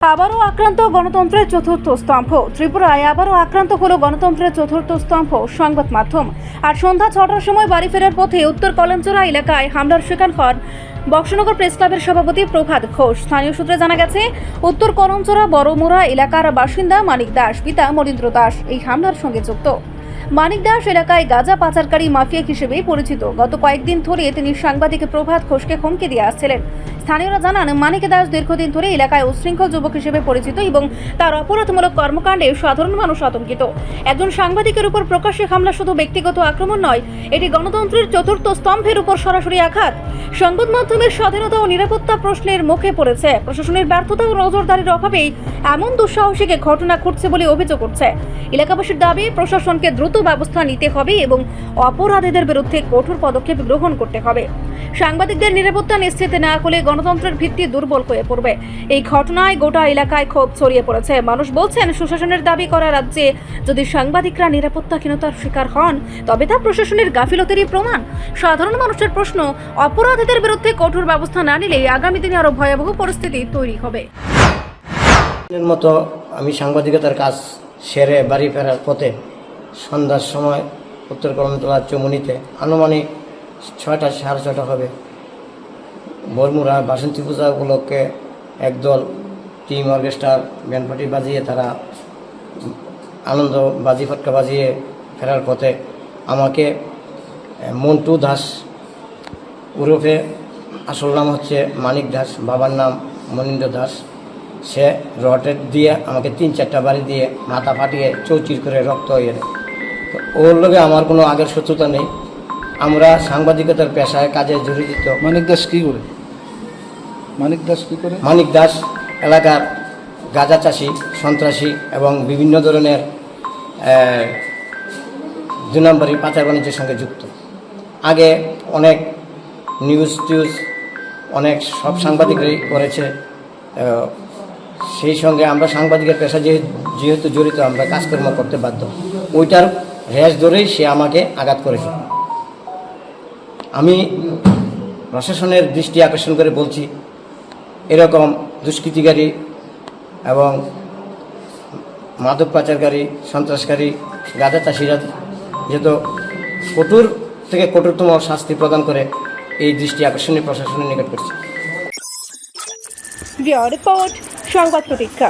আবারও আক্রান্ত গণতন্ত্রের চতুর্থ স্তম্ভ। ত্রিপুরায় আবারও আক্রান্ত হলো গণতন্ত্রের চতুর্থ স্তম্ভ সংবাদ মাধ্যম। আর সন্ধ্যা 6টার সময় বাড়ি ফেরার পথে উত্তর কলমচড়া এলাকায় হামলার শিকার হন বক্সনগর প্রেস ক্লাবের সভাপতি প্রভাত ঘোষ। স্থানীয় সূত্রে জানা গেছে, উত্তর কলমচড়া বড়মোড়া এলাকার বাসিন্দা মানিক দাস পিতা মনীন্দ্র দাস এই হামলার সঙ্গে যুক্ত। মানিক দাস এলাকায় গাঁজা পাচারকারী মাফিয়া হিসেবে পরিচিত। গত কয়েকদিন ধরে তিনি সাংবাদিক প্রভাত ঘোষকে হুমকি দিয়ে আসছিলেন। স্থানীয়রা জানান, মানিক দাস দীর্ঘদিন ধরে এলাকায় উশৃঙ্খল যুবক হিসেবে পরিচিত এবং তার অপরাধমূলক কর্মকাণ্ডে সাধারণ মানুষ আতঙ্কিত। একজন সাংবাদিকের উপর প্রকাশ্যে হামলা শুধু ব্যক্তিগত আক্রমণ নয়, এটি গণতন্ত্রের চতুর্থ স্তম্ভের উপর সরাসরি আঘাত। সংবাদ মাধ্যমের স্বাধীনতা ও নিরাপত্তা প্রশ্নের মুখে পড়েছে। প্রশাসনের ব্যর্থতা ও নজরদারির অভাবেই এমন দুঃসাহসিক ঘটনা ঘটছে বলে অভিযোগ করছে এলাকাবাসীর দাবি, প্রশাসনকে দ্রুত ব্যবস্থা নিতে হবে এবং অপরাধীদের বিরুদ্ধে কঠোর পদক্ষেপ গ্রহণ করতে হবে। সাংবাদিকদের নিরাপত্তা নিশ্চিত না হলে গণতন্ত্রের ভিত্তি দুর্বল হয়ে পড়বে। এই ঘটনায় গোটা এলাকায় ক্ষোভ ছড়িয়ে পড়েছে। মানুষ বলছেন, সুশাসনের দাবি করা রাজ্যে যদি সাংবাদিকরা নিরাপত্তাহীনতার শিকার হন তবে তা প্রশাসনের গাফিলতিরই প্রমাণ। সাধারণ মানুষের প্রশ্ন, অপরাধীদের বিরুদ্ধে কঠোর ব্যবস্থা না নিলে আগামী দিনে আরো ভয়াবহ পরিস্থিতি তৈরি হবে। মতো আমি সাংবাদিকতার কাজ সেরে বাড়ি ফেরার পথে সন্ধ্যার সময় উত্তর কলমতলা চৌমুনিতে আনুমানিক 6টা সাড়ে 6টা হবে, বরমুড়া বাসন্তী পূজা উপলক্ষে একদল টিম অর্কেস্ট্রার ব্যান্ড পার্টি বাজিয়ে তারা আনন্দ বাজি ফটকা বাজিয়ে ফেরার পথে আমাকে মন্টু দাস ওরফে আসল নাম হচ্ছে মানিক দাস, বাবার নাম মনীন্দ্র দাস, সে রটের দিয়ে আমাকে 3-4টা বাড়ি দিয়ে মাথা ফাটিয়ে চৌচির করে রক্ত হয়ে দেয়। তো ওর লগে আমার কোনো আগের শত্রুতা নেই। আমরা সাংবাদিকতার পেশায় কাজে জড়িত। মানিক দাস কী করে? মানিক দাস কী করে? মানিক দাস এলাকার গাঁজা চাষি, সন্ত্রাসী এবং বিভিন্ন ধরনের 2 নম্বরী পাচার বাণিজ্যের সঙ্গে যুক্ত। আগে অনেক নিউজ অনেক সব সাংবাদিকরাই করেছে। সেই সঙ্গে আমরা সাংবাদিকের পেশা যেহেতু জড়িত, আমরা কাজকর্ম করতে বাধ্য। ওইটার রেশ ধরেই সে আমাকে আঘাত করেছে। আমি প্রশাসনের দৃষ্টি আকর্ষণ করে বলছি, এরকম দুষ্কৃতিকারী এবং মাদক পাচারকারী, সন্ত্রাসকারী, গাঁজা চাষিরা যেহেতু কঠোর থেকে কঠোরতম শাস্তি প্রদান করে, এই দৃষ্টি আকর্ষণীয় প্রশাসনের নিকট করছি। রিপোর্ট সংবাদ প্রতীক্ষা।